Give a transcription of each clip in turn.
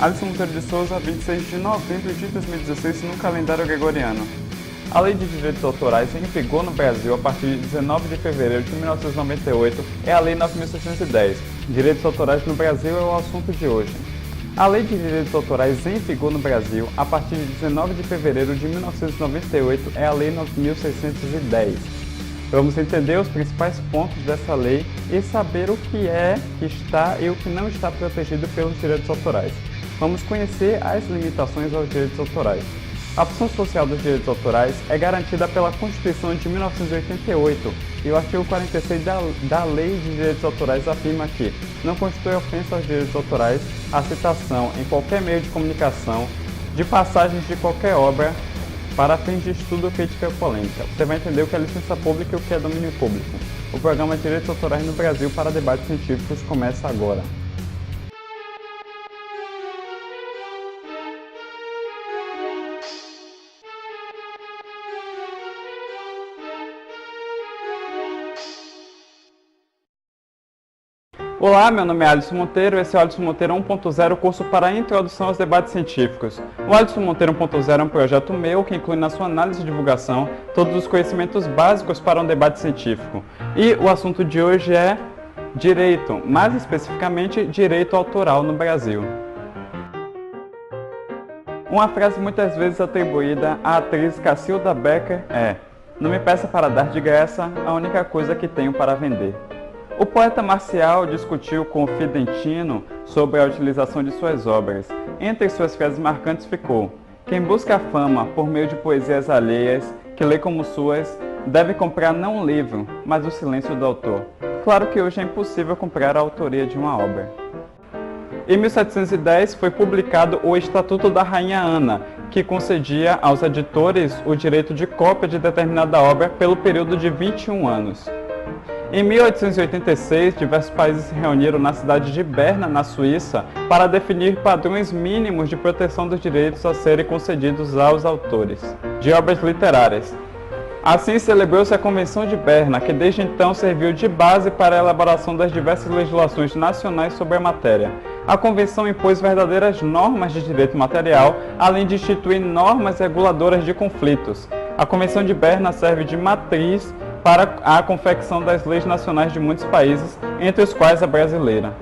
Alisson Monteiro de Souza, 26 de novembro de 2016, no calendário gregoriano. A Lei de Direitos Autorais, em vigor no Brasil a partir de 19 de fevereiro de 1998, é a Lei 9.610. Direitos autorais no Brasil é o assunto de hoje. A Lei de Direitos Autorais em vigor no Brasil a partir de 19 de fevereiro de 1998 é a Lei 9.610. Vamos entender os principais pontos dessa lei e saber o que é, que está e o que não está protegido pelos direitos autorais. Vamos conhecer as limitações aos direitos autorais. A função social dos direitos autorais é garantida pela Constituição de 1988 e o artigo 46 da Lei de Direitos Autorais afirma que não constitui ofensa aos direitos autorais a citação em qualquer meio de comunicação de passagens de qualquer obra para fins de estudo, crítica ou polêmica. Você vai entender o que é licença pública e o que é domínio público. O programa Direitos Autorais no Brasil para Debates Científicos começa agora. Olá, meu nome é Alisson Monteiro, esse é o Alisson Monteiro 1.0, curso para Introdução aos Debates Científicos. O Alisson Monteiro 1.0 é um projeto meu que inclui na sua análise e divulgação todos os conhecimentos básicos para um debate científico. E o assunto de hoje é direito, mais especificamente direito autoral no Brasil. Uma frase muitas vezes atribuída à atriz Cacilda Becker é: "Não me peça para dar de graça a única coisa que tenho para vender." O poeta Marcial discutiu com Fidentino sobre a utilização de suas obras. Entre suas frases marcantes ficou: "Quem busca a fama por meio de poesias alheias, que lê como suas, deve comprar não um livro, mas o silêncio do autor." Claro que hoje é impossível comprar a autoria de uma obra. Em 1710 foi publicado o Estatuto da Rainha Ana, que concedia aos editores o direito de cópia de determinada obra pelo período de 21 anos. Em 1886, diversos países se reuniram na cidade de Berna, na Suíça, para definir padrões mínimos de proteção dos direitos a serem concedidos aos autores de obras literárias. Assim, celebrou-se a Convenção de Berna, que desde então serviu de base para a elaboração das diversas legislações nacionais sobre a matéria. A Convenção impôs verdadeiras normas de direito material, além de instituir normas reguladoras de conflitos. A Convenção de Berna serve de matriz para a confecção das leis nacionais de muitos países, entre os quais a brasileira.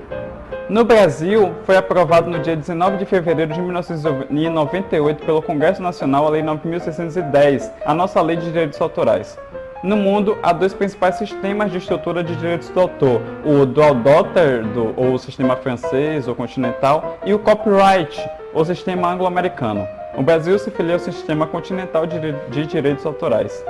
No Brasil, foi aprovado no dia 19 de fevereiro de 1998 pelo Congresso Nacional a Lei 9.610, a nossa Lei de Direitos Autorais. No mundo, há dois principais sistemas de estrutura de direitos do autor, o dual daughter, ou sistema francês ou continental, e o copyright, ou sistema anglo-americano. O Brasil se filia ao sistema continental de direitos autorais.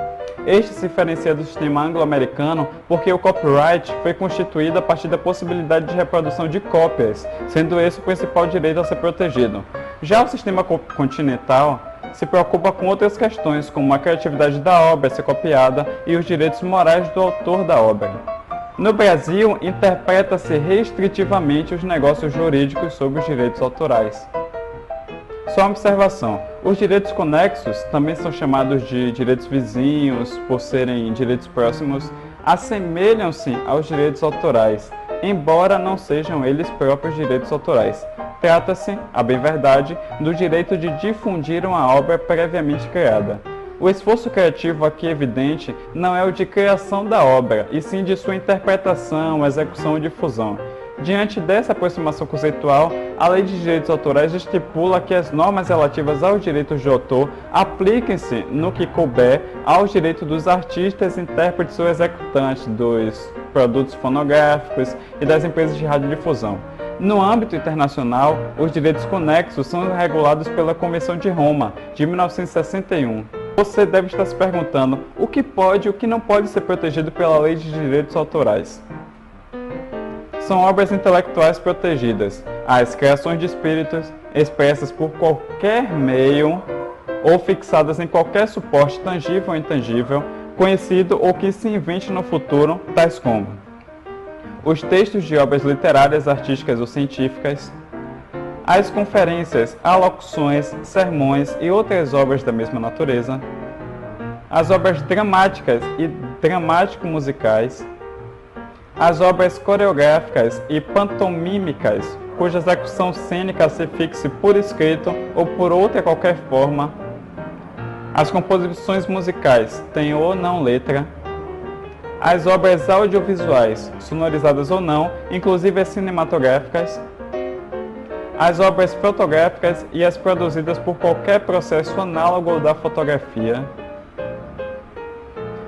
Este se diferencia do sistema anglo-americano porque o copyright foi constituído a partir da possibilidade de reprodução de cópias, sendo esse o principal direito a ser protegido. Já o sistema continental se preocupa com outras questões, como a criatividade da obra a ser copiada e os direitos morais do autor da obra. No Brasil, interpreta-se restritivamente os negócios jurídicos sobre os direitos autorais. Só uma observação: os direitos conexos, também são chamados de direitos vizinhos, por serem direitos próximos, assemelham-se aos direitos autorais, embora não sejam eles próprios direitos autorais. Trata-se, a bem verdade, do direito de difundir uma obra previamente criada. O esforço criativo aqui evidente não é o de criação da obra, e sim de sua interpretação, execução e difusão. Diante dessa aproximação conceitual, a Lei de Direitos Autorais estipula que as normas relativas aos direitos de autor apliquem-se, no que couber, aos direitos dos artistas, intérpretes ou executantes dos produtos fonográficos e das empresas de radiodifusão. No âmbito internacional, os direitos conexos são regulados pela Convenção de Roma, de 1961. Você deve estar se perguntando o que pode e o que não pode ser protegido pela Lei de Direitos Autorais. São obras intelectuais protegidas, as criações de espíritos expressas por qualquer meio ou fixadas em qualquer suporte tangível ou intangível, conhecido ou que se invente no futuro, tais como os textos de obras literárias, artísticas ou científicas, as conferências, alocuções, sermões e outras obras da mesma natureza, as obras dramáticas e dramático-musicais, as obras coreográficas e pantomímicas cuja execução cênica se fixe por escrito ou por outra qualquer forma. As composições musicais têm ou não letra. As obras audiovisuais, sonorizadas ou não, inclusive as cinematográficas. As obras fotográficas e as produzidas por qualquer processo análogo ao da fotografia.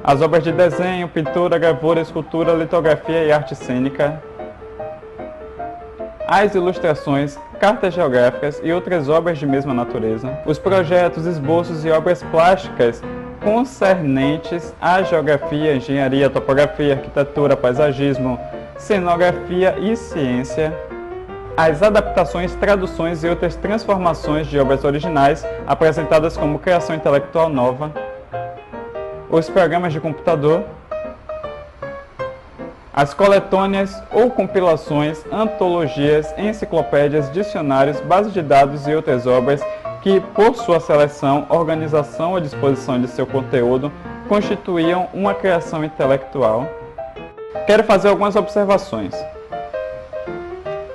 As obras de desenho, pintura, gravura, escultura, litografia e arte cênica. As ilustrações, cartas geográficas e outras obras de mesma natureza. Os projetos, esboços e obras plásticas concernentes à geografia, engenharia, topografia, arquitetura, paisagismo, cenografia e ciência. As adaptações, traduções e outras transformações de obras originais apresentadas como criação intelectual nova. Os programas de computador. As coletâneas ou compilações, antologias, enciclopédias, dicionários, bases de dados e outras obras que, por sua seleção, organização ou disposição de seu conteúdo, constituíam uma criação intelectual. Quero fazer algumas observações.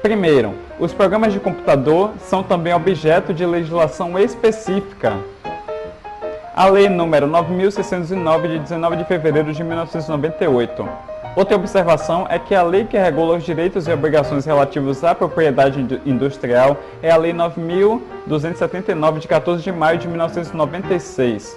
Primeiro, os programas de computador são também objeto de legislação específica. A Lei nº 9.609, de 19 de fevereiro de 1998. Outra observação é que a lei que regula os direitos e obrigações relativos à propriedade industrial é a Lei 9.279, de 14 de maio de 1996.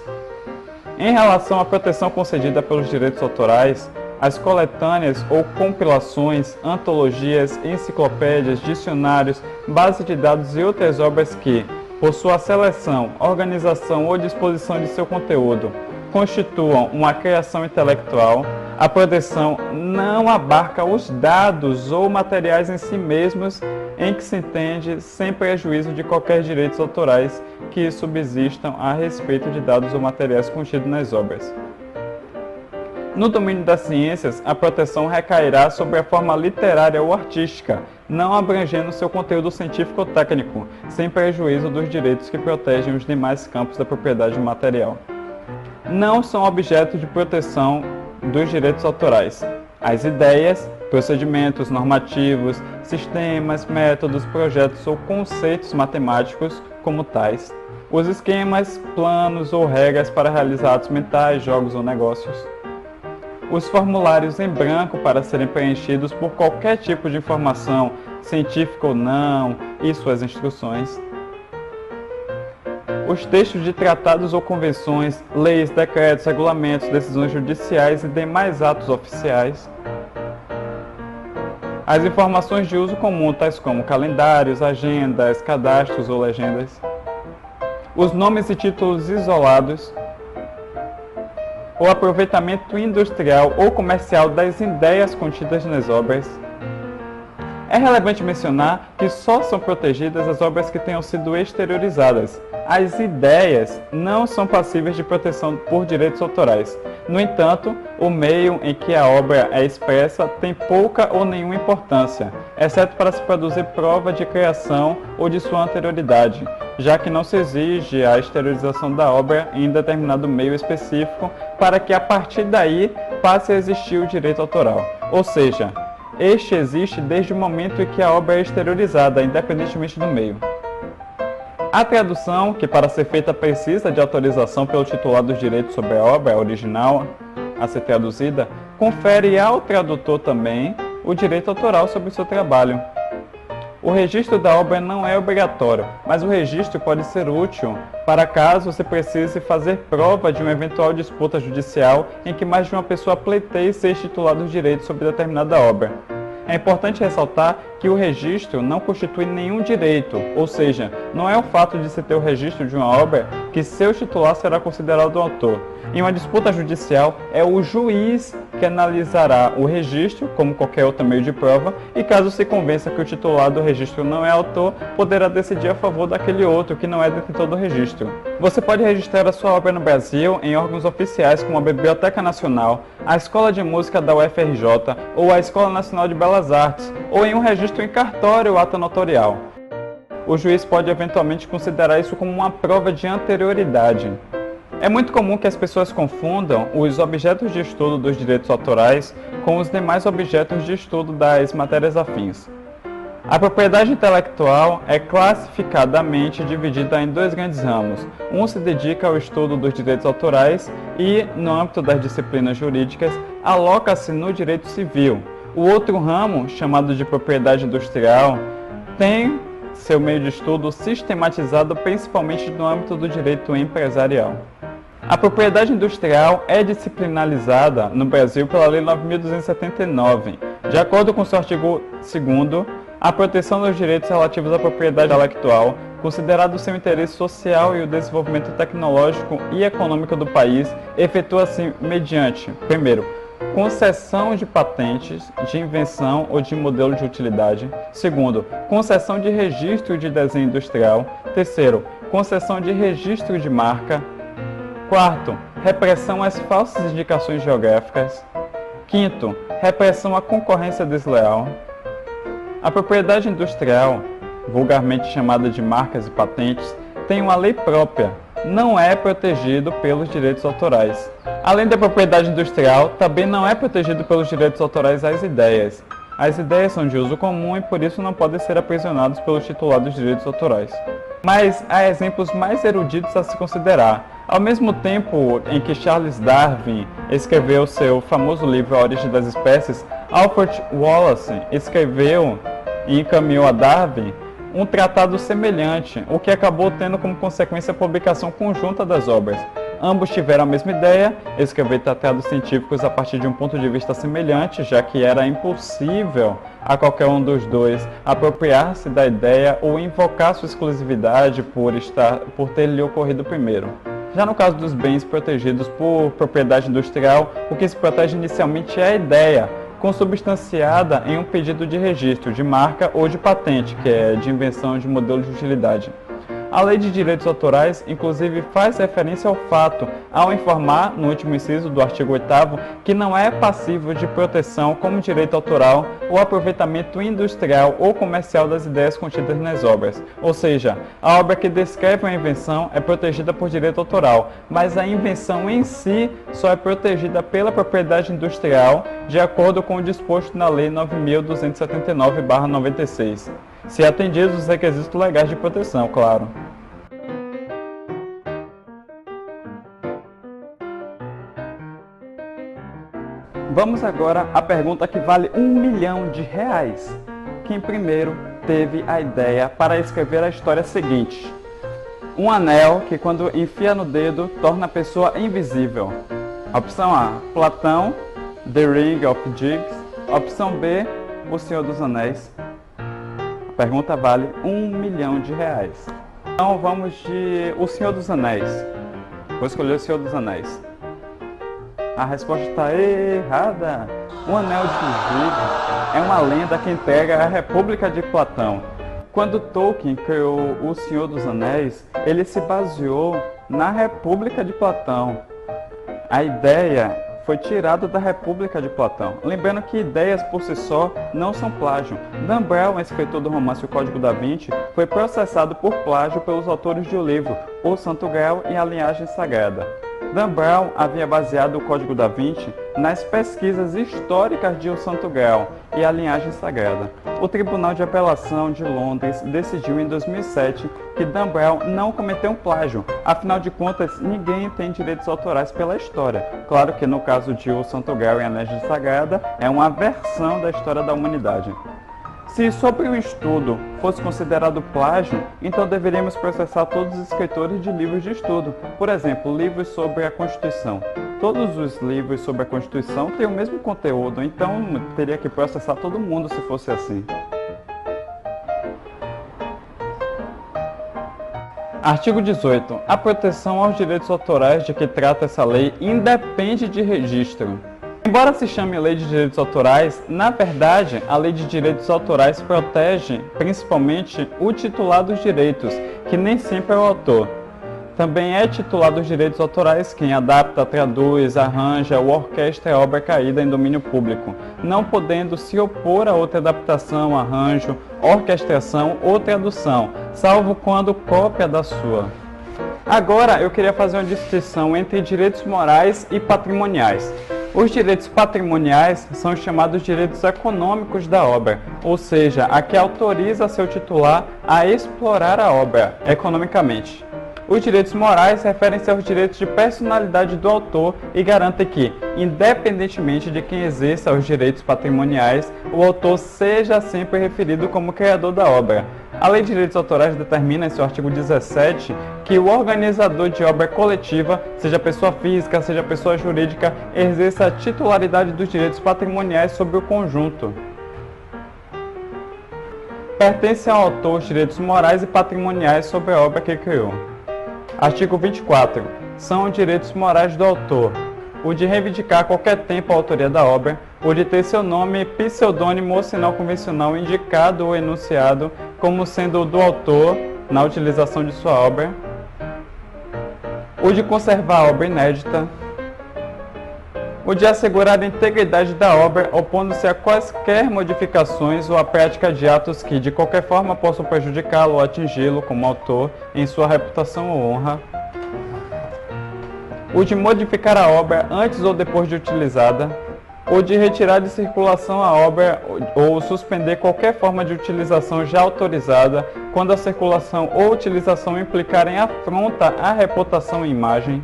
Em relação à proteção concedida pelos direitos autorais, as coletâneas ou compilações, antologias, enciclopédias, dicionários, bases de dados e outras obras que, por sua seleção, organização ou disposição de seu conteúdo, constituam uma criação intelectual, a proteção não abarca os dados ou materiais em si mesmos, em que se entende sem prejuízo de qualquer direitos autorais que subsistam a respeito de dados ou materiais contidos nas obras. No domínio das ciências, a proteção recairá sobre a forma literária ou artística, não abrangendo seu conteúdo científico ou técnico, sem prejuízo dos direitos que protegem os demais campos da propriedade material. Não são objeto de proteção dos direitos autorais as ideias, procedimentos normativos, sistemas, métodos, projetos ou conceitos matemáticos como tais, os esquemas, planos ou regras para realizar atos mentais, jogos ou negócios, os formulários em branco para serem preenchidos por qualquer tipo de informação, científica ou não, e suas instruções, os textos de tratados ou convenções, leis, decretos, regulamentos, decisões judiciais e demais atos oficiais, as informações de uso comum, tais como calendários, agendas, cadastros ou legendas, os nomes e títulos isolados, o aproveitamento industrial ou comercial das ideias contidas nas obras. É relevante mencionar que só são protegidas as obras que tenham sido exteriorizadas. As ideias não são passíveis de proteção por direitos autorais. No entanto, o meio em que a obra é expressa tem pouca ou nenhuma importância, exceto para se produzir prova de criação ou de sua anterioridade, já que não se exige a exteriorização da obra em determinado meio específico para que a partir daí passe a existir o direito autoral. Ou seja, este existe desde o momento em que a obra é exteriorizada, independentemente do meio. A tradução, que para ser feita precisa de autorização pelo titular dos direitos sobre a obra original a ser traduzida, confere ao tradutor também o direito autoral sobre o seu trabalho. O registro da obra não é obrigatório, mas o registro pode ser útil para caso se precise fazer prova de uma eventual disputa judicial em que mais de uma pessoa pleiteie ser titular dos direitos sobre determinada obra. É importante ressaltar que o registro não constitui nenhum direito, ou seja, não é o fato de se ter o registro de uma obra que seu titular será considerado o autor. Em uma disputa judicial, é o juiz que analisará o registro, como qualquer outro meio de prova, e caso se convença que o titular do registro não é autor, poderá decidir a favor daquele outro que não é detentor do registro. Você pode registrar a sua obra no Brasil em órgãos oficiais como a Biblioteca Nacional, a Escola de Música da UFRJ ou a Escola Nacional de Belas Artes, ou em um registro em cartório ou ata notarial. O juiz pode eventualmente considerar isso como uma prova de anterioridade. É muito comum que as pessoas confundam os objetos de estudo dos direitos autorais com os demais objetos de estudo das matérias afins. A propriedade intelectual é classificadamente dividida em dois grandes ramos. Um se dedica ao estudo dos direitos autorais e, no âmbito das disciplinas jurídicas, aloca-se no direito civil. O outro ramo, chamado de propriedade industrial, tem seu meio de estudo sistematizado principalmente no âmbito do direito empresarial. A propriedade industrial é disciplinalizada no Brasil pela Lei 9.279. De acordo com seu artigo 2º, a proteção dos direitos relativos à propriedade intelectual, considerado seu interesse social e o desenvolvimento tecnológico e econômico do país, efetua-se mediante, primeiro, concessão de patentes, de invenção ou de modelo de utilidade. Segundo, concessão de registro de desenho industrial. Terceiro, concessão de registro de marca. Quarto, repressão às falsas indicações geográficas. Quinto, repressão à concorrência desleal. A propriedade industrial, vulgarmente chamada de marcas e patentes, tem uma lei própria, não é protegido pelos direitos autorais. Além da propriedade industrial, também não é protegido pelos direitos autorais as ideias. As ideias são de uso comum e por isso não podem ser aprisionados pelos titulares dos direitos autorais. Mas há exemplos mais eruditos a se considerar. Ao mesmo tempo em que Charles Darwin escreveu seu famoso livro A Origem das Espécies, Alfred Wallace escreveu e encaminhou a Darwin um tratado semelhante, o que acabou tendo como consequência a publicação conjunta das obras. Ambos tiveram a mesma ideia, escrever tratados científicos a partir de um ponto de vista semelhante, já que era impossível a qualquer um dos dois apropriar-se da ideia ou invocar sua exclusividade por ter lhe ocorrido primeiro. Já no caso dos bens protegidos por propriedade industrial, o que se protege inicialmente é a ideia, consubstanciada em um pedido de registro de marca ou de patente, que é de invenção de modelo de utilidade. A Lei de Direitos Autorais, inclusive, faz referência ao fato, ao informar, no último inciso do artigo 8º, que não é passível de proteção como direito autoral o aproveitamento industrial ou comercial das ideias contidas nas obras. Ou seja, a obra que descreve uma invenção é protegida por direito autoral, mas a invenção em si só é protegida pela propriedade industrial, de acordo com o disposto na Lei 9.279/96. Se atendidos os requisitos legais de proteção, claro. Vamos agora à pergunta que vale R$1 milhão. Quem primeiro teve a ideia para escrever a história seguinte? Um anel que, quando enfia no dedo, torna a pessoa invisível. Opção A, Platão, The Ring of Gigs. Opção B, O Senhor dos Anéis. A pergunta vale R$1 milhão. Então vamos de O Senhor dos Anéis. Vou escolher O Senhor dos Anéis. A resposta está errada. O Anel de Giges é uma lenda que integra a República de Platão. Quando Tolkien criou O Senhor dos Anéis, ele se baseou na República de Platão. A ideia foi tirada da República de Platão. Lembrando que ideias por si só não são plágio. Dan Brown, escritor do romance O Código da Vinci, foi processado por plágio pelos autores do livro O Santo Graal e a Linhagem Sagrada. Dan Brown havia baseado o Código da Vinci nas pesquisas históricas de O Santo Graal e a Linhagem Sagrada. O Tribunal de Apelação de Londres decidiu em 2007 que Dan Brown não cometeu um plágio. Afinal de contas, ninguém tem direitos autorais pela história. Claro que no caso de O Santo Graal e a Linhagem Sagrada, é uma versão da história da humanidade. Se sobre o estudo fosse considerado plágio, então deveríamos processar todos os escritores de livros de estudo. Por exemplo, livros sobre a Constituição. Todos os livros sobre a Constituição têm o mesmo conteúdo, então teria que processar todo mundo se fosse assim. Artigo 18. A proteção aos direitos autorais de que trata essa lei independe de registro. Embora se chame Lei de Direitos Autorais, na verdade, a Lei de Direitos Autorais protege principalmente o titular dos direitos, que nem sempre é o autor. Também é titular dos direitos autorais quem adapta, traduz, arranja ou orquestra a obra caída em domínio público, não podendo se opor a outra adaptação, arranjo, orquestração ou tradução, salvo quando cópia da sua. Agora eu queria fazer uma distinção entre direitos morais e patrimoniais. Os direitos patrimoniais são chamados direitos econômicos da obra, ou seja, a que autoriza seu titular a explorar a obra economicamente. Os direitos morais referem-se aos direitos de personalidade do autor e garantem que, independentemente de quem exerça os direitos patrimoniais, o autor seja sempre referido como criador da obra. A Lei de Direitos Autorais determina, em seu artigo 17, que o organizador de obra coletiva, seja pessoa física, seja pessoa jurídica, exerça a titularidade dos direitos patrimoniais sobre o conjunto. Pertencem ao autor os direitos morais e patrimoniais sobre a obra que criou. Artigo 24. São direitos morais do autor: o de reivindicar a qualquer tempo a autoria da obra, o de ter seu nome, pseudônimo ou sinal convencional indicado ou enunciado como sendo do autor na utilização de sua obra, o de conservar a obra inédita, o de assegurar a integridade da obra, opondo-se a quaisquer modificações ou a prática de atos que, de qualquer forma, possam prejudicá-lo ou atingi-lo como autor em sua reputação ou honra, o de modificar a obra antes ou depois de utilizada, ou de retirar de circulação a obra ou suspender qualquer forma de utilização já autorizada, quando a circulação ou utilização implicarem afronta à reputação e imagem,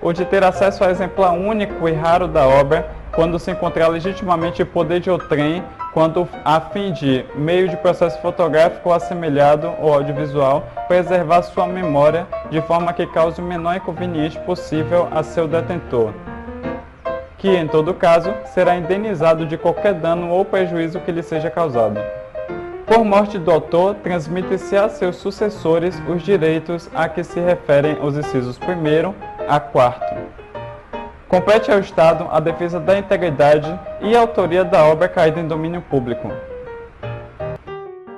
ou de ter acesso a exemplar único e raro da obra, quando se encontrar legitimamente poder de outrem, quando a fim de, meio de processo fotográfico assemelhado ou audiovisual, preservar sua memória de forma que cause o menor inconveniente possível a seu detentor, que, em todo caso, será indenizado de qualquer dano ou prejuízo que lhe seja causado. Por morte do autor, transmite-se a seus sucessores os direitos a que se referem os incisos 1º a 4º. Compete ao Estado a defesa da integridade e autoria da obra caída em domínio público.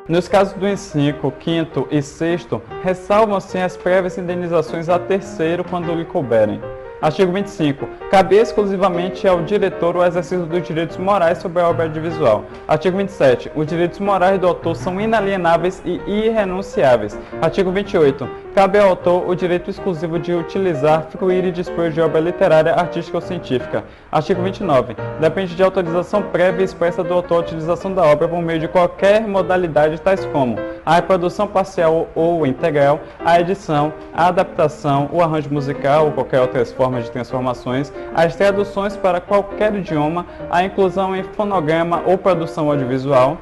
Nos casos do inciso 5º e 6º, ressalvam-se as prévias indenizações a terceiro quando lhe couberem. Artigo 25. Cabe exclusivamente ao diretor o exercício dos direitos morais sobre a obra audiovisual. Artigo 27. Os direitos morais do autor são inalienáveis e irrenunciáveis. Artigo 28. Cabe ao autor o direito exclusivo de utilizar, fruir e dispor de obra literária, artística ou científica. Artigo 29. Depende de autorização prévia e expressa do autor a utilização da obra por meio de qualquer modalidade, tais como a reprodução parcial ou integral, a edição, a adaptação, o arranjo musical ou qualquer outras formas de transformações, as traduções para qualquer idioma, a inclusão em fonograma ou produção audiovisual,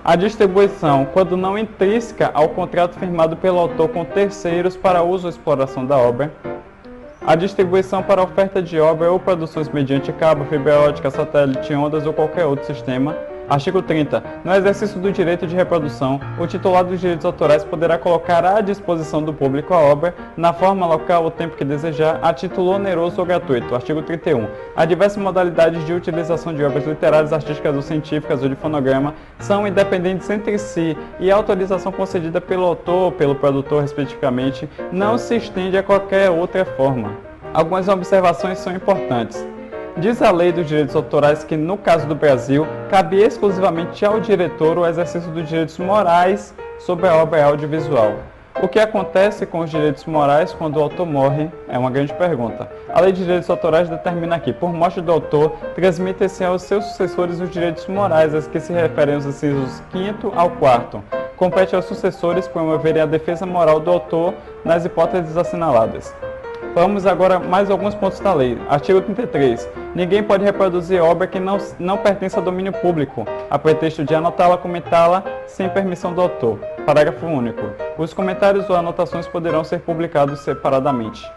a distribuição, quando não intrínseca ao contrato firmado pelo autor com terceiros para uso ou exploração da obra, a distribuição para oferta de obra ou produções mediante cabo, fibra ótica, satélite, ondas ou qualquer outro sistema. Artigo 30. No exercício do direito de reprodução, o titular dos direitos autorais poderá colocar à disposição do público a obra, na forma, local ou tempo que desejar, a título oneroso ou gratuito. Artigo 31. Há diversas modalidades de utilização de obras literárias, artísticas ou científicas ou de fonograma, são independentes entre si, e a autorização concedida pelo autor ou pelo produtor, respectivamente, não se estende a qualquer outra forma. Algumas observações são importantes. Diz a Lei dos Direitos Autorais que, no caso do Brasil, cabe exclusivamente ao diretor o exercício dos direitos morais sobre a obra audiovisual. O que acontece com os direitos morais quando o autor morre é uma grande pergunta. A Lei de Direitos Autorais determina que, por morte do autor, transmitem-se aos seus sucessores os direitos morais, aos que se referem aos incisos 5º ao 4º. Compete aos sucessores promoverem a defesa moral do autor nas hipóteses assinaladas. Vamos agora mais alguns pontos da lei. Artigo 33. Ninguém pode reproduzir obra que não pertence ao domínio público, a pretexto de anotá-la ou comentá-la sem permissão do autor. Parágrafo único. Os comentários ou anotações poderão ser publicados separadamente.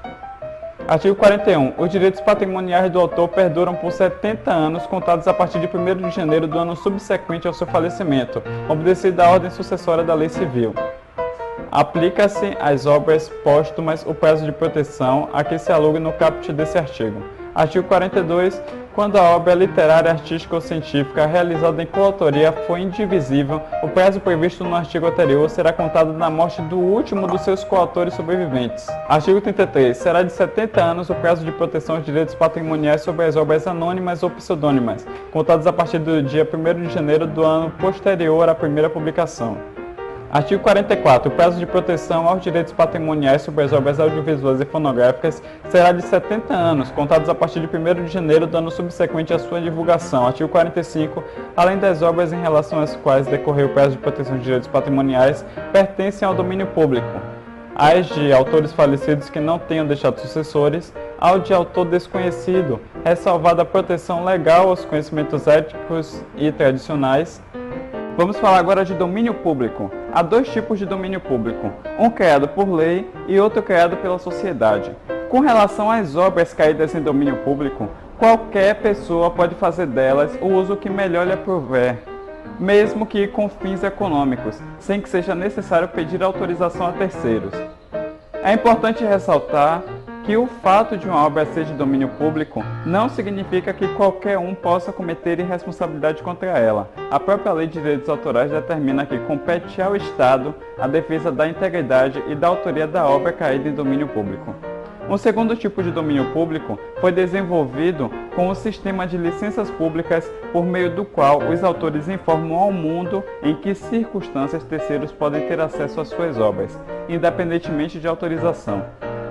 Artigo 41. Os direitos patrimoniais do autor perduram por 70 anos, contados a partir de 1º de janeiro do ano subsequente ao seu falecimento, obedecida a ordem sucessória da lei civil. Aplica-se às obras póstumas o prazo de proteção a que se aluga no caput desse artigo. Artigo 42. Quando a obra literária, artística ou científica realizada em coautoria for indivisível, o prazo previsto no artigo anterior será contado na morte do último dos seus coautores sobreviventes. Artigo 33. Será de 70 anos o prazo de proteção aos direitos patrimoniais sobre as obras anônimas ou pseudônimas, contados a partir do dia 1º de janeiro do ano posterior à primeira publicação. Artigo 44. O prazo de proteção aos direitos patrimoniais sobre as obras audiovisuais e fonográficas será de 70 anos, contados a partir de 1º de janeiro do ano subsequente à sua divulgação. Artigo 45. Além das obras em relação às quais decorreu o prazo de proteção de direitos patrimoniais, pertencem ao domínio público: as de autores falecidos que não tenham deixado sucessores, ao de autor desconhecido, ressalvada a proteção legal aos conhecimentos éticos e tradicionais. Vamos falar agora de domínio público. Há 2 tipos de domínio público, um criado por lei e outro criado pela sociedade. Com relação às obras caídas em domínio público, qualquer pessoa pode fazer delas o uso que melhor lhe aprouver, mesmo que com fins econômicos, sem que seja necessário pedir autorização a terceiros. É importante ressaltar que o fato de uma obra ser de domínio público não significa que qualquer um possa cometer irresponsabilidade contra ela. A própria Lei de Direitos Autorais determina que compete ao Estado a defesa da integridade e da autoria da obra caída em domínio público. Um segundo tipo de domínio público foi desenvolvido com o sistema de licenças públicas, por meio do qual os autores informam ao mundo em que circunstâncias terceiros podem ter acesso às suas obras, independentemente de autorização.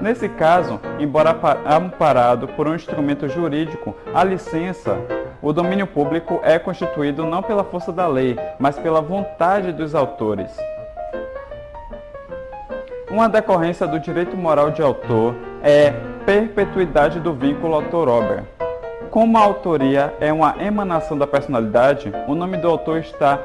Nesse caso, embora amparado por um instrumento jurídico, a licença, o domínio público é constituído não pela força da lei, mas pela vontade dos autores. Uma decorrência do direito moral de autor é perpetuidade do vínculo autor-obra. Como a autoria é uma emanação da personalidade, o nome do autor está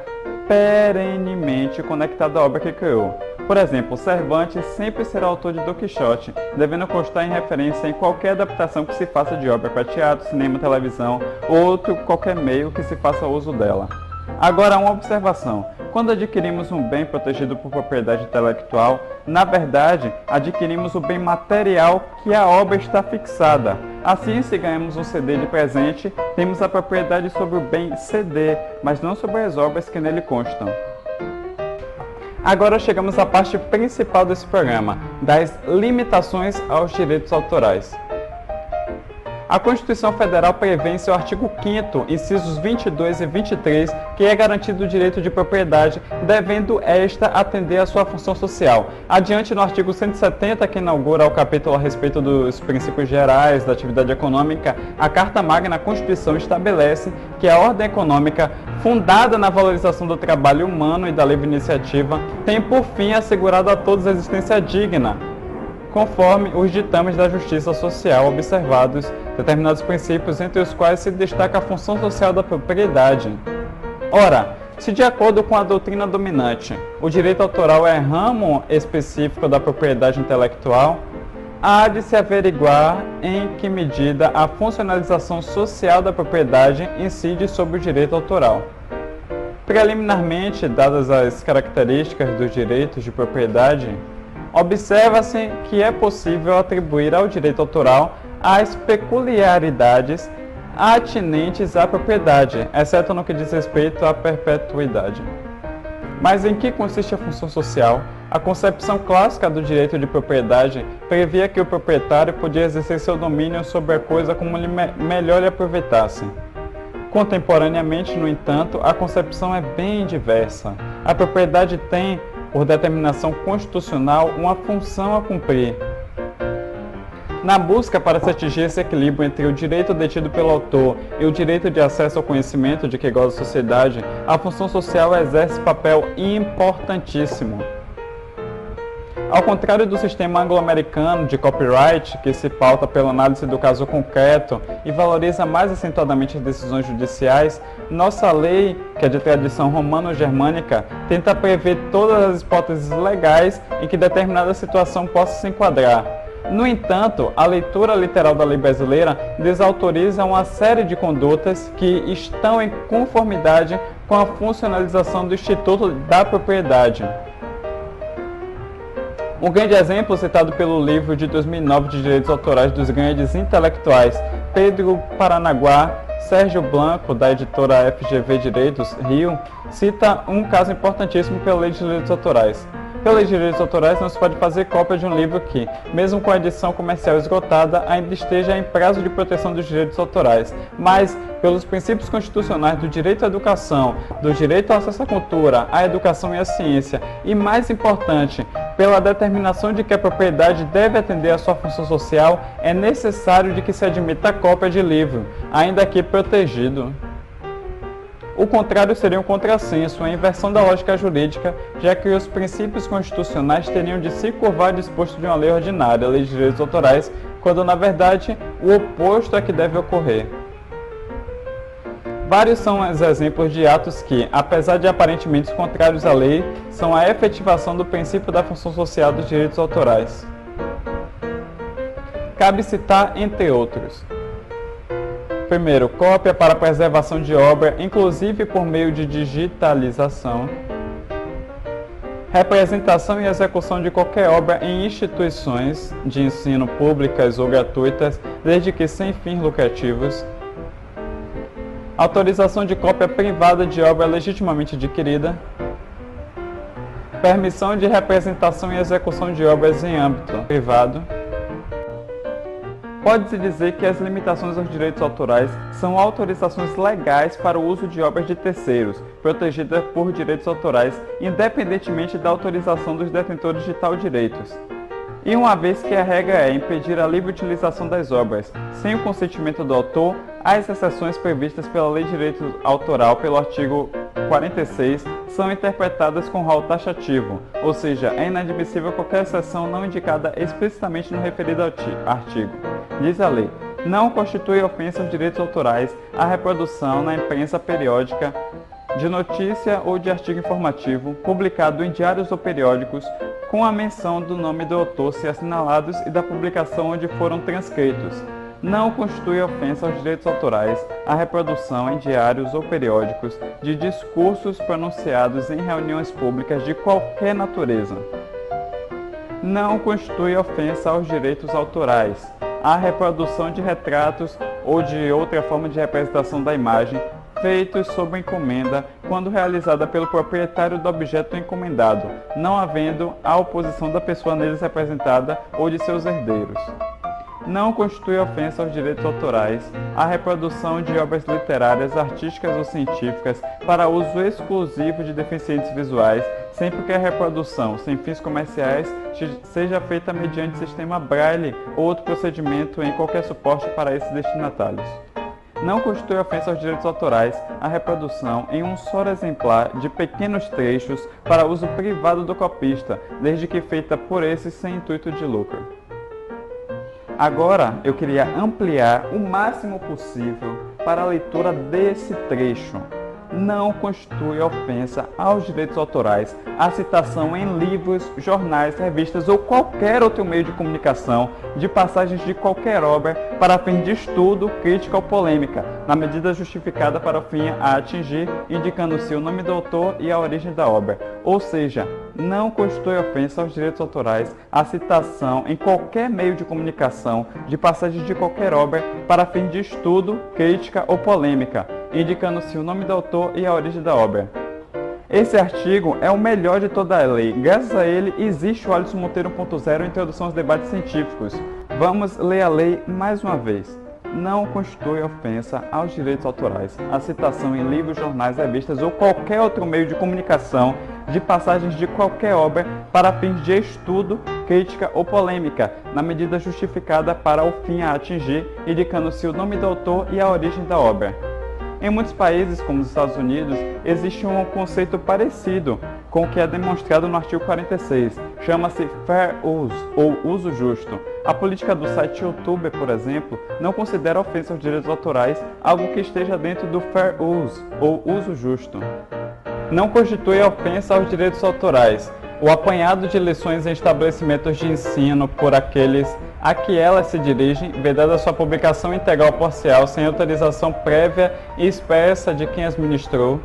perenemente conectado à obra que criou. Por exemplo, Cervantes sempre será autor de Don Quixote, devendo constar em referência em qualquer adaptação que se faça de obra para teatro, cinema, televisão ou outro qualquer meio que se faça uso dela. Agora, uma observação. Quando adquirimos um bem protegido por propriedade intelectual, na verdade, adquirimos o bem material que a obra está fixada. Assim, se ganhamos um CD de presente, temos a propriedade sobre o bem CD, mas não sobre as obras que nele constam. Agora chegamos à parte principal desse programa, das limitações aos direitos autorais. A Constituição Federal prevê em seu artigo 5º, incisos 22 e 23, que é garantido o direito de propriedade, devendo esta atender à sua função social. Adiante, no artigo 170, que inaugura o capítulo a respeito dos princípios gerais da atividade econômica, a Carta Magna, a Constituição, estabelece que a ordem econômica, fundada na valorização do trabalho humano e da livre iniciativa, tem por fim assegurado a todos a existência digna, conforme os ditames da justiça social, observados determinados princípios, entre os quais se destaca a função social da propriedade. Ora, se de acordo com a doutrina dominante, o direito autoral é ramo específico da propriedade intelectual, há de se averiguar em que medida a funcionalização social da propriedade incide sobre o direito autoral. Preliminarmente, dadas as características dos direitos de propriedade, observa-se que é possível atribuir ao direito autoral as peculiaridades atinentes à propriedade, exceto no que diz respeito à perpetuidade. Mas em que consiste a função social? A concepção clássica do direito de propriedade previa que o proprietário podia exercer seu domínio sobre a coisa como melhor lhe aproveitasse. Contemporaneamente, no entanto, a concepção é bem diversa. A propriedade tem, por determinação constitucional, uma função a cumprir. Na busca para se atingir esse equilíbrio entre o direito detido pelo autor e o direito de acesso ao conhecimento de que goza a sociedade, a função social exerce papel importantíssimo. Ao contrário do sistema anglo-americano de copyright, que se pauta pela análise do caso concreto e valoriza mais acentuadamente as decisões judiciais, nossa lei, que é de tradição romano-germânica, tenta prever todas as hipóteses legais em que determinada situação possa se enquadrar. No entanto, a leitura literal da lei brasileira desautoriza uma série de condutas que estão em conformidade com a funcionalização do Instituto da Propriedade. Um grande exemplo citado pelo livro de 2009 de Direitos Autorais dos Grandes Intelectuais Pedro Paranaguá, Sérgio Blanco, da editora FGV Direitos, Rio, cita um caso importantíssimo pela Lei de Direitos Autorais. Pelos direitos autorais, não se pode fazer cópia de um livro que, mesmo com a edição comercial esgotada, ainda esteja em prazo de proteção dos direitos autorais. Mas, pelos princípios constitucionais do direito à educação, do direito ao acesso à cultura, à educação e à ciência, e mais importante, pela determinação de que a propriedade deve atender à sua função social, é necessário de que se admita a cópia de livro, ainda que protegido. O contrário seria um contrassenso, a inversão da lógica jurídica, já que os princípios constitucionais teriam de se curvar ao disposto de uma lei ordinária, a lei de direitos autorais, quando na verdade o oposto é que deve ocorrer. Vários são os exemplos de atos que, apesar de aparentemente contrários à lei, são a efetivação do princípio da função social dos direitos autorais. Cabe citar entre outros. Primeiro, cópia para preservação de obra, inclusive por meio de digitalização. Representação e execução de qualquer obra em instituições de ensino públicas ou gratuitas, desde que sem fins lucrativos. Autorização de cópia privada de obra legitimamente adquirida. Permissão de representação e execução de obras em âmbito privado. Pode-se dizer que as limitações aos direitos autorais são autorizações legais para o uso de obras de terceiros, protegidas por direitos autorais, independentemente da autorização dos detentores de tal direitos. E uma vez que a regra é impedir a livre utilização das obras sem o consentimento do autor, as exceções previstas pela Lei de Direito Autoral pelo artigo 46 são interpretadas com rol taxativo, ou seja, é inadmissível qualquer exceção não indicada explicitamente no referido artigo. Diz a lei, não constitui ofensa aos direitos autorais a reprodução na imprensa periódica de notícia ou de artigo informativo, publicado em diários ou periódicos, com a menção do nome do autor se assinalados e da publicação onde foram transcritos. Não constitui ofensa aos direitos autorais a reprodução em diários ou periódicos de discursos pronunciados em reuniões públicas de qualquer natureza. Não constitui ofensa aos direitos autorais a reprodução de retratos ou de outra forma de representação da imagem feitos sob encomenda quando realizada pelo proprietário do objeto encomendado, não havendo a oposição da pessoa neles representada ou de seus herdeiros. Não constitui ofensa aos direitos autorais a reprodução de obras literárias, artísticas ou científicas para uso exclusivo de deficientes visuais, sempre que a reprodução, sem fins comerciais, seja feita mediante sistema Braille ou outro procedimento em qualquer suporte para esses destinatários. Não constitui ofensa aos direitos autorais a reprodução em um só exemplar de pequenos trechos para uso privado do copista, desde que feita por esse sem intuito de lucro. Agora, eu queria ampliar o máximo possível para a leitura desse trecho. Não constitui ofensa aos direitos autorais a citação em livros, jornais, revistas ou qualquer outro meio de comunicação de passagens de qualquer obra para fim de estudo, crítica ou polêmica, na medida justificada para o fim a atingir, indicando-se o nome do autor e a origem da obra. Ou seja, não constitui ofensa aos direitos autorais a citação em qualquer meio de comunicação de passagens de qualquer obra para fim de estudo, crítica ou polêmica, indicando-se o nome do autor e a origem da obra. Esse artigo é o melhor de toda a lei. Graças a ele existe o Alisson Monteiro 1.0, Introdução aos Debates Científicos. Vamos ler a lei mais uma vez. Não constitui ofensa aos direitos autorais a citação em livros, jornais, revistas ou qualquer outro meio de comunicação de passagens de qualquer obra para fins de estudo, crítica ou polêmica, na medida justificada para o fim a atingir, indicando-se o nome do autor e a origem da obra. Em muitos países, como os Estados Unidos, existe um conceito parecido com o que é demonstrado no artigo 46. Chama-se Fair Use, ou uso justo. A política do site YouTube, por exemplo, não considera ofensa aos direitos autorais algo que esteja dentro do Fair Use, ou uso justo. Não constitui ofensa aos direitos autorais o apanhado de lições em estabelecimentos de ensino por aqueles a que elas se dirigem, vedada sua publicação integral ou parcial sem autorização prévia e expressa de quem as ministrou.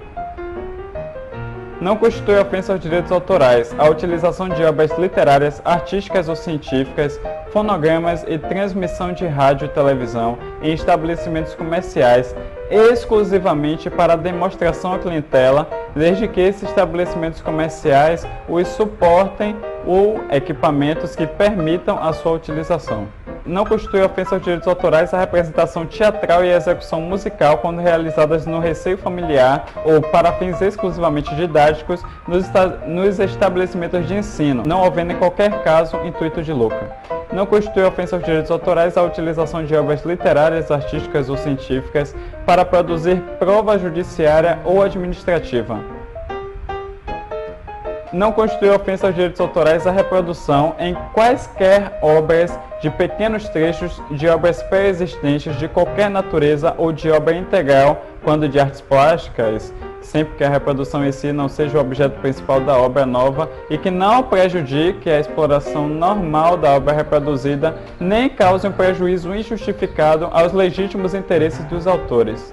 Não constitui ofensa aos direitos autorais a utilização de obras literárias, artísticas ou científicas, fonogramas e transmissão de rádio e televisão em estabelecimentos comerciais exclusivamente para demonstração à clientela, desde que esses estabelecimentos comerciais os suportem ou equipamentos que permitam a sua utilização. Não constitui ofensa aos direitos autorais a representação teatral e a execução musical quando realizadas no recinto familiar ou para fins exclusivamente didáticos nos estabelecimentos de ensino, não havendo em qualquer caso intuito de lucro. Não constitui ofensa aos direitos autorais a utilização de obras literárias, artísticas ou científicas para produzir prova judiciária ou administrativa. Não constitui ofensa aos direitos autorais a reprodução em quaisquer obras de pequenos trechos de obras pré-existentes de qualquer natureza ou de obra integral, quando de artes plásticas, sempre que a reprodução em si não seja o objeto principal da obra nova e que não prejudique a exploração normal da obra reproduzida, nem cause um prejuízo injustificado aos legítimos interesses dos autores.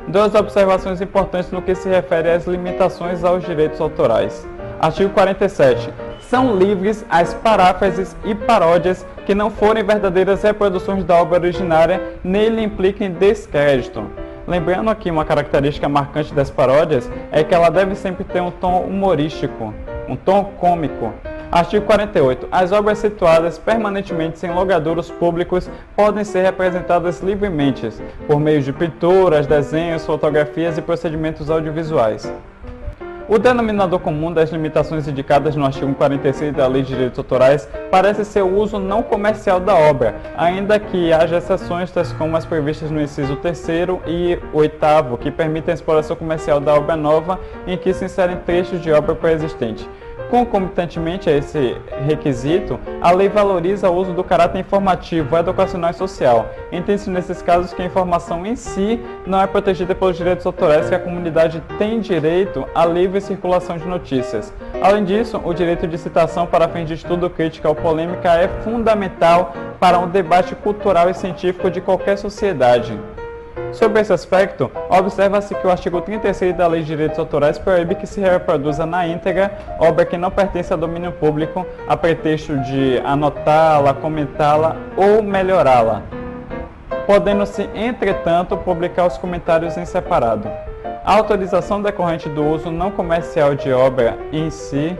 Duas observações importantes no que se refere às limitações aos direitos autorais. Artigo 47. São livres as paráfrases e paródias que não forem verdadeiras reproduções da obra originária nem lhe impliquem descrédito. Lembrando aqui uma característica marcante das paródias é que ela deve sempre ter um tom humorístico, um tom cômico. Artigo 48. As obras situadas permanentemente em logradouros públicos podem ser representadas livremente, por meio de pinturas, desenhos, fotografias e procedimentos audiovisuais. O denominador comum das limitações indicadas no artigo 46 da Lei de Direitos Autorais parece ser o uso não comercial da obra, ainda que haja exceções tais como as previstas no inciso 3º e 8º, que permitem a exploração comercial da obra nova em que se inserem trechos de obra pré-existente. Concomitantemente a esse requisito, a lei valoriza o uso do caráter informativo, educacional e social. Entende-se nesses casos que a informação em si não é protegida pelos direitos autorais que a comunidade tem direito à livre circulação de notícias. Além disso, o direito de citação para fins de estudo, crítica ou polêmica é fundamental para um debate cultural e científico de qualquer sociedade. Sobre esse aspecto, observa-se que o artigo 36 da Lei de Direitos Autorais proíbe que se reproduza na íntegra obra que não pertence a domínio público a pretexto de anotá-la, comentá-la ou melhorá-la, podendo-se, entretanto, publicar os comentários em separado. A autorização decorrente do uso não comercial de obra em si,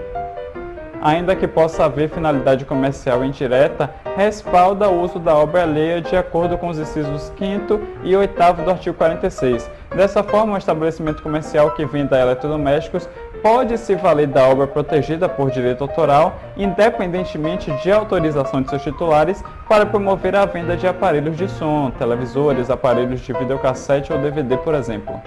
ainda que possa haver finalidade comercial indireta, respalda o uso da obra alheia de acordo com os incisos 5º e 8º do artigo 46. Dessa forma, o estabelecimento comercial que venda eletrodomésticos pode se valer da obra protegida por direito autoral, independentemente de autorização de seus titulares, para promover a venda de aparelhos de som, televisores, aparelhos de videocassete ou DVD, por exemplo.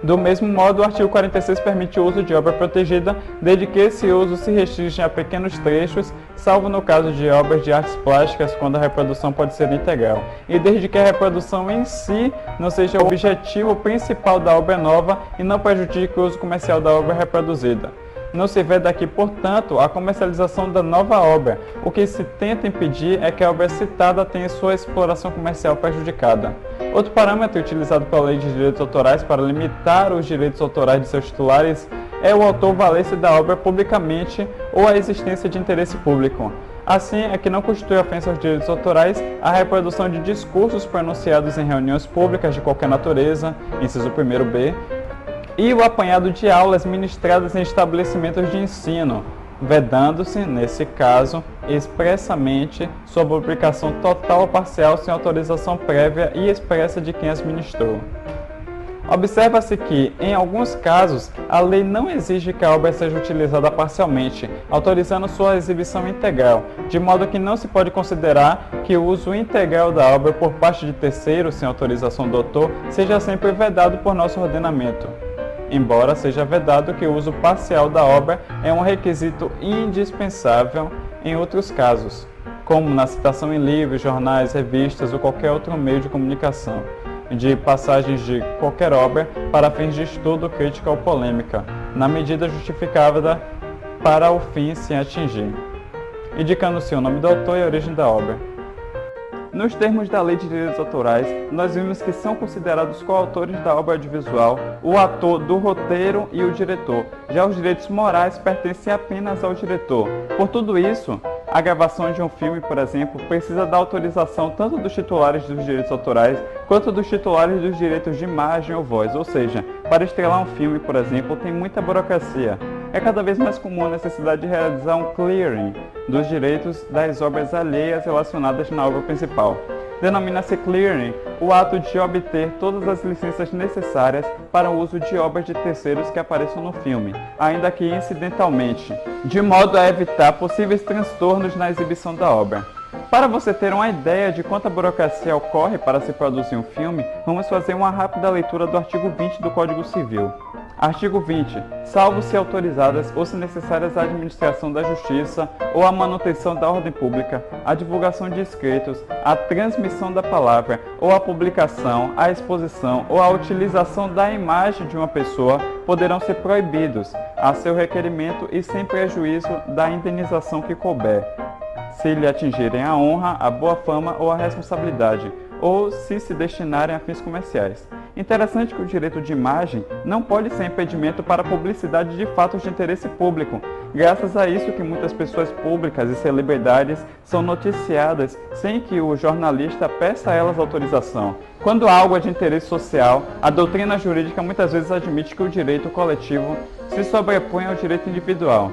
Do mesmo modo, o artigo 46 permite o uso de obra protegida, desde que esse uso se restringe a pequenos trechos, salvo no caso de obras de artes plásticas, quando a reprodução pode ser integral, e desde que a reprodução em si não seja o objetivo principal da obra nova e não prejudique o uso comercial da obra reproduzida. Não se vê daqui, portanto, a comercialização da nova obra. O que se tenta impedir é que a obra citada tenha sua exploração comercial prejudicada. Outro parâmetro utilizado pela Lei de Direitos Autorais para limitar os direitos autorais de seus titulares é o autor valer-se da obra publicamente ou a existência de interesse público. Assim, é que não constitui ofensa aos direitos autorais a reprodução de discursos pronunciados em reuniões públicas de qualquer natureza, inciso 1º-B, e o apanhado de aulas ministradas em estabelecimentos de ensino, vedando-se, nesse caso, expressamente sua publicação total ou parcial sem autorização prévia e expressa de quem as ministrou. Observa-se que, em alguns casos, a lei não exige que a obra seja utilizada parcialmente, autorizando sua exibição integral, de modo que não se pode considerar que o uso integral da obra por parte de terceiros, sem autorização do autor, seja sempre vedado por nosso ordenamento. Embora seja vedado que o uso parcial da obra é um requisito indispensável em outros casos, como na citação em livros, jornais, revistas ou qualquer outro meio de comunicação, de passagens de qualquer obra para fins de estudo, crítica ou polêmica, na medida justificada para o fim sem atingir, indicando-se o nome do autor e a origem da obra. Nos termos da Lei de Direitos Autorais, nós vimos que são considerados coautores da obra audiovisual o ator do roteiro e o diretor. Já os direitos morais pertencem apenas ao diretor. Por tudo isso, A gravação de um filme, por exemplo, precisa da autorização tanto dos titulares dos direitos autorais quanto dos titulares dos direitos de imagem ou voz, ou seja, para estrelar um filme, por exemplo, tem muita burocracia. É cada vez mais comum a necessidade de realizar um clearing dos direitos das obras alheias relacionadas na obra principal. Denomina-se clearing o ato de obter todas as licenças necessárias para o uso de obras de terceiros que apareçam no filme, ainda que incidentalmente, de modo a evitar possíveis transtornos na exibição da obra. Para você ter uma ideia de quanta burocracia ocorre para se produzir um filme, vamos fazer uma rápida leitura do artigo 20 do Código Civil. Artigo 20. Salvo se autorizadas ou se necessárias à administração da justiça ou à manutenção da ordem pública, a divulgação de escritos, a transmissão da palavra ou a publicação, a exposição ou a utilização da imagem de uma pessoa poderão ser proibidos, a seu requerimento e sem prejuízo da indenização que couber, se lhe atingirem a honra, a boa fama ou a responsabilidade, ou se destinarem a fins comerciais. Interessante que o direito de imagem não pode ser impedimento para a publicidade de fatos de interesse público. Graças a isso que muitas pessoas públicas e celebridades são noticiadas sem que o jornalista peça a elas autorização. Quando algo é de interesse social, a doutrina jurídica muitas vezes admite que o direito coletivo se sobrepõe ao direito individual.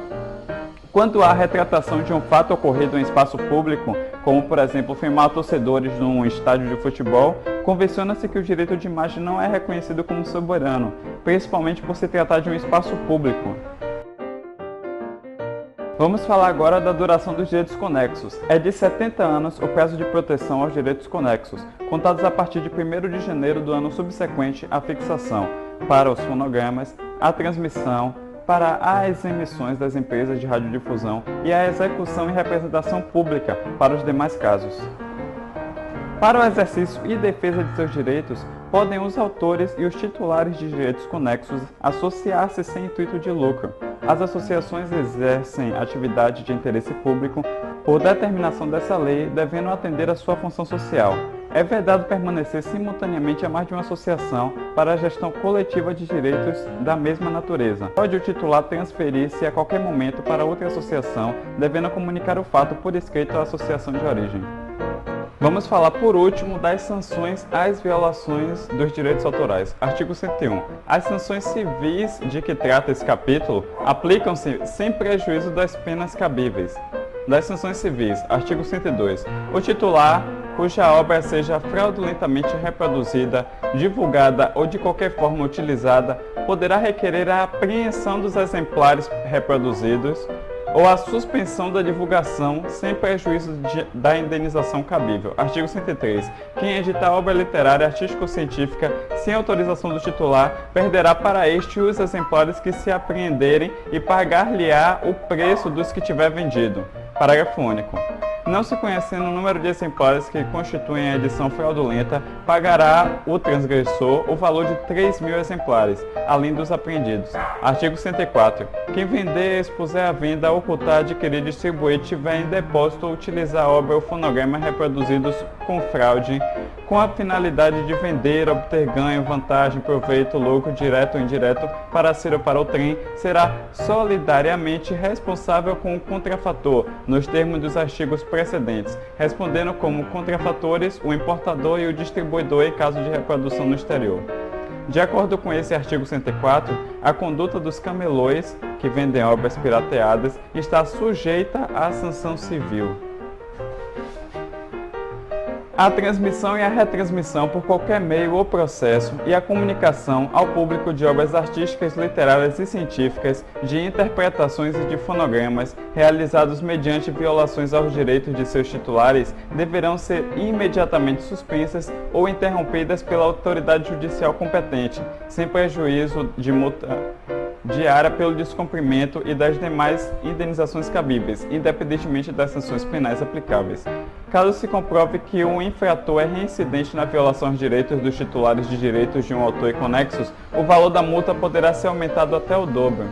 Quando há retratação de um fato ocorrido em espaço público, como por exemplo filmar torcedores num estádio de futebol, convenciona-se que o direito de imagem não é reconhecido como soberano, principalmente por se tratar de um espaço público. Vamos falar agora da duração dos direitos conexos. É de 70 anos o prazo de proteção aos direitos conexos, contados a partir de 1º de janeiro do ano subsequente à fixação, para os fonogramas, a transmissão, para as emissões das empresas de radiodifusão e a execução e representação pública para os demais casos. Para o exercício e defesa de seus direitos, podem os autores e os titulares de direitos conexos associar-se sem intuito de lucro. As associações exercem atividade de interesse público por determinação dessa lei, devendo atender à sua função social. É vedado permanecer simultaneamente a mais de uma associação para a gestão coletiva de direitos da mesma natureza. Pode o titular transferir-se a qualquer momento para outra associação, devendo comunicar o fato por escrito à associação de origem. Vamos falar por último das sanções às violações dos direitos autorais. Artigo 101. As sanções civis de que trata esse capítulo aplicam-se sem prejuízo das penas cabíveis. Das sanções civis. Artigo 102. O titular cuja obra seja fraudulentamente reproduzida, divulgada ou de qualquer forma utilizada, poderá requerer a apreensão dos exemplares reproduzidos ou a suspensão da divulgação sem prejuízo da indenização cabível. Artigo 103. Quem editar obra literária, artística ou científica sem autorização do titular, perderá para este os exemplares que se apreenderem e pagar-lhe-á o preço dos que tiver vendido. Parágrafo único. Não se conhecendo o número de exemplares que constituem a edição fraudulenta, pagará o transgressor o valor de 3.000 exemplares, além dos apreendidos. Artigo 104. Quem vender, expuser à venda, ocultar, adquirir, distribuir, tiver em depósito ou utilizar a obra ou fonograma reproduzidos com fraude, com a finalidade de vender, obter ganho, vantagem, proveito, lucro, direto ou indireto, para si ou para o trem, será solidariamente responsável com o contrafator, nos termos dos artigos precedentes, respondendo como contrafatores o importador e o distribuidor em caso de reprodução no exterior. De acordo com esse artigo 104, a conduta dos camelões que vendem obras pirateadas está sujeita à sanção civil. A transmissão e a retransmissão por qualquer meio ou processo e a comunicação ao público de obras artísticas, literárias e científicas, de interpretações e de fonogramas realizados mediante violações aos direitos de seus titulares deverão ser imediatamente suspensas ou interrompidas pela autoridade judicial competente, sem prejuízo de multa diária pelo descumprimento e das demais indenizações cabíveis, independentemente das sanções penais aplicáveis. Caso se comprove que o infrator é reincidente na violação aos direitos dos titulares de direitos de um autor e conexos, o valor da multa poderá ser aumentado até o dobro.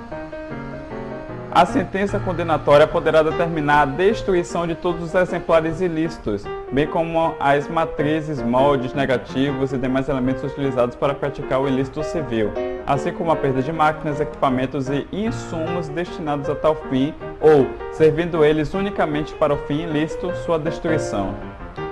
A sentença condenatória poderá determinar a destruição de todos os exemplares ilícitos, bem como as matrizes, moldes, negativos e demais elementos utilizados para praticar o ilícito civil, assim como a perda de máquinas, equipamentos e insumos destinados a tal fim ou, servindo eles unicamente para o fim ilícito, sua destruição.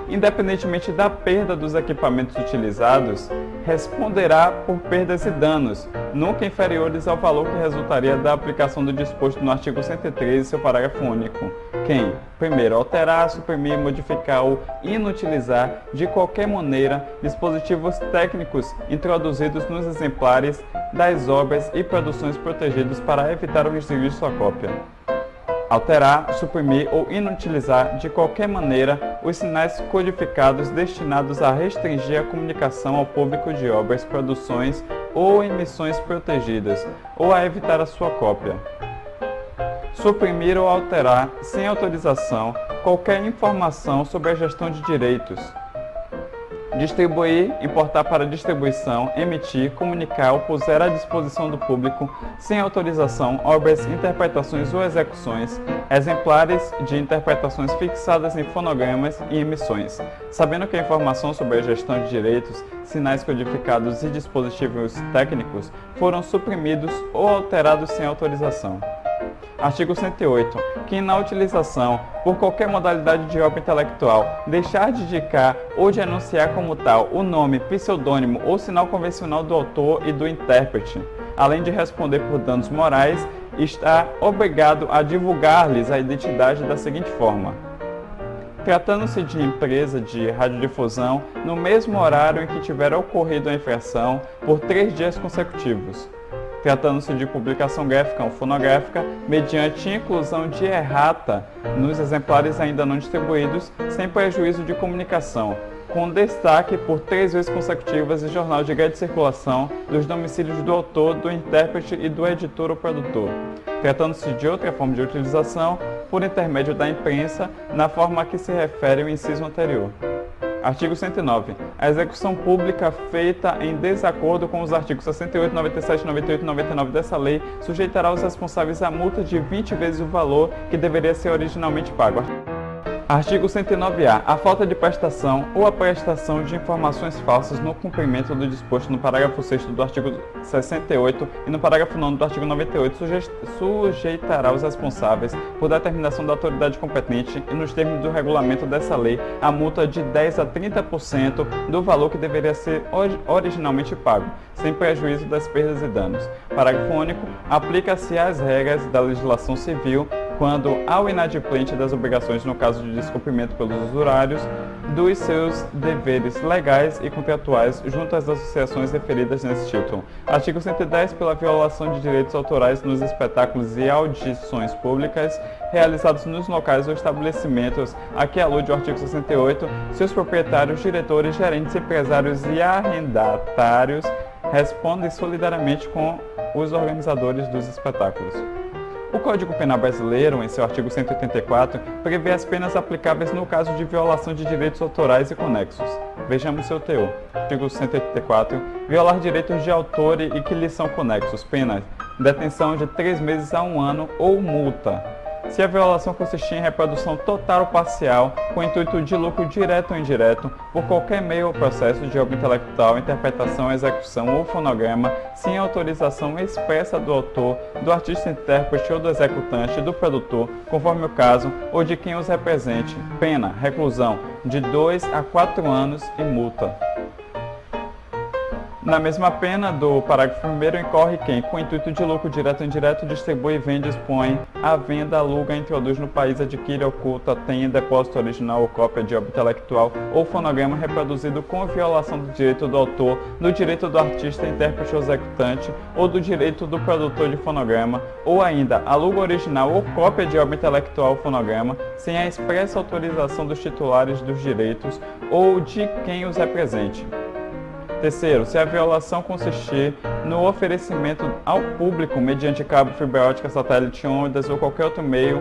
Independentemente da perda dos equipamentos utilizados, responderá por perdas e danos, nunca inferiores ao valor que resultaria da aplicação do disposto no artigo 113, seu parágrafo único. Quem, primeiro, alterar, suprimir, modificar ou inutilizar de qualquer maneira dispositivos técnicos introduzidos nos exemplares das obras e produções protegidos para evitar o desvio de sua cópia. Alterar, suprimir ou inutilizar de qualquer maneira os sinais codificados destinados a restringir a comunicação ao público de obras, produções ou emissões protegidas, ou a evitar a sua cópia. Suprimir ou alterar, sem autorização, qualquer informação sobre a gestão de direitos. Distribuir, importar para distribuição, emitir, comunicar ou puser à disposição do público, sem autorização, obras, interpretações ou execuções, exemplares de interpretações fixadas em fonogramas e emissões, sabendo que a informação sobre a gestão de direitos, sinais codificados e dispositivos técnicos foram suprimidos ou alterados sem autorização. Artigo 108. Que na utilização, por qualquer modalidade de obra intelectual, deixar de indicar ou de anunciar como tal o nome, pseudônimo ou sinal convencional do autor e do intérprete, além de responder por danos morais, está obrigado a divulgar-lhes a identidade da seguinte forma: tratando-se de empresa de radiodifusão, no mesmo horário em que tiver ocorrido a infração, por 3 dias consecutivos. Tratando-se de publicação gráfica ou fonográfica, mediante inclusão de errata nos exemplares ainda não distribuídos, sem prejuízo de comunicação, com destaque por 3 vezes consecutivas em jornal de grande circulação dos domicílios do autor, do intérprete e do editor ou produtor. Tratando-se de outra forma de utilização, por intermédio da imprensa, na forma a que se refere o inciso anterior. Artigo 109. A execução pública feita em desacordo com os artigos 68, 97, 98 e 99 dessa lei sujeitará os responsáveis a multa de 20 vezes o valor que deveria ser originalmente pago. Artigo 109-A. A falta de prestação ou a prestação de informações falsas no cumprimento do disposto no parágrafo 6º do artigo 68 e no parágrafo 9º do artigo 98 sujeitará os responsáveis, por determinação da autoridade competente e nos termos do regulamento dessa lei, a multa de 10% a 30% do valor que deveria ser originalmente pago, sem prejuízo das perdas e danos. Parágrafo único. Aplica-se às regras da legislação civil quando ao inadimplente das obrigações no caso de descumprimento pelos usurários dos seus deveres legais e contratuais junto às associações referidas nesse título. Artigo 110. Pela violação de direitos autorais nos espetáculos e audições públicas realizados nos locais ou estabelecimentos a que alude o artigo 68, seus proprietários, diretores, gerentes, empresários e arrendatários respondem solidariamente com os organizadores dos espetáculos. O Código Penal brasileiro, em seu artigo 184, prevê as penas aplicáveis no caso de violação de direitos autorais e conexos. Vejamos seu teor. Artigo 184. Violar direitos de autor e que lhes são conexos. Penas: detenção de 3 meses a 1 ano ou multa. Se a violação consistir em reprodução total ou parcial, com intuito de lucro direto ou indireto, por qualquer meio ou processo de obra intelectual, interpretação, execução ou fonograma, sem autorização expressa do autor, do artista intérprete ou do executante, do produtor, conforme o caso, ou de quem os represente. Pena: reclusão de 2 a 4 anos e multa. Na mesma pena do parágrafo 1º incorre quem, com intuito de lucro direto ou indireto, distribui, vende, expõe à venda, aluga, introduz no país, adquire, oculta, tem em depósito original ou cópia de obra intelectual ou fonograma reproduzido com violação do direito do autor, do direito do artista, intérprete ou executante, ou do direito do produtor de fonograma, ou ainda aluga original ou cópia de obra intelectual ou fonograma, sem a expressa autorização dos titulares dos direitos ou de quem os represente. Terceiro, se a violação consistir no oferecimento ao público, mediante cabo, fibra ótica, satélite, ondas ou qualquer outro meio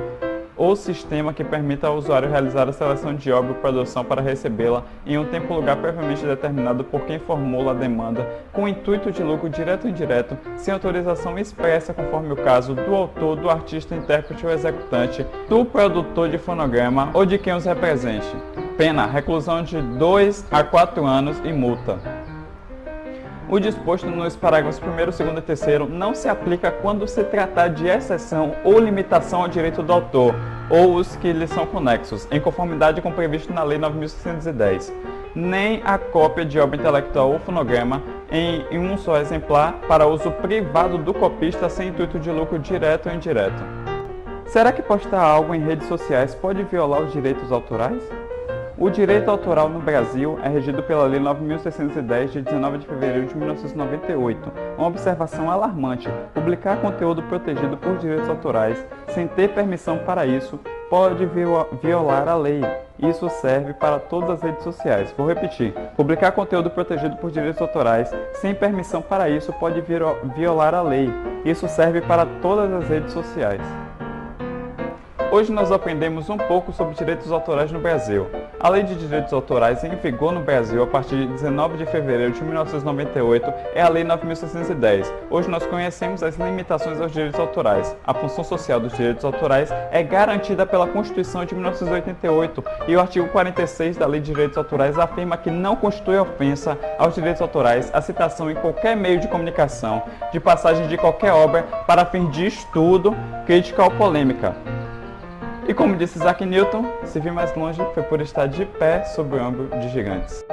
ou sistema que permita ao usuário realizar a seleção de obra ou produção para recebê-la em um tempo e lugar previamente determinado por quem formula a demanda, com o intuito de lucro direto ou indireto, sem autorização expressa, conforme o caso, do autor, do artista, intérprete ou executante, do produtor de fonograma ou de quem os represente. Pena: reclusão de 2 a 4 anos e multa. O disposto nos parágrafos 1º, 2º e 3º não se aplica quando se tratar de exceção ou limitação ao direito do autor, ou os que lhe são conexos, em conformidade com o previsto na Lei 9.610, nem a cópia de obra intelectual ou fonograma em um só exemplar para uso privado do copista sem intuito de lucro direto ou indireto. Será que postar algo em redes sociais pode violar os direitos autorais? O direito autoral no Brasil é regido pela Lei 9.610, de 19 de fevereiro de 1998. Uma observação alarmante: publicar conteúdo protegido por direitos autorais sem ter permissão para isso pode violar a lei. Isso serve para todas as redes sociais. Vou repetir: publicar conteúdo protegido por direitos autorais sem permissão para isso pode violar a lei. Isso serve para todas as redes sociais. Hoje nós aprendemos um pouco sobre direitos autorais no Brasil. A Lei de Direitos Autorais em vigor no Brasil a partir de 19 de fevereiro de 1998 é a Lei 9.610. Hoje nós conhecemos as limitações aos direitos autorais. A função social dos direitos autorais é garantida pela Constituição de 1988 e o artigo 46 da Lei de Direitos Autorais afirma que não constitui ofensa aos direitos autorais a citação em qualquer meio de comunicação, de passagem de qualquer obra para fim de estudo, crítica ou polêmica. E como disse Isaac Newton, se vir mais longe foi por estar de pé sobre o ombro de gigantes.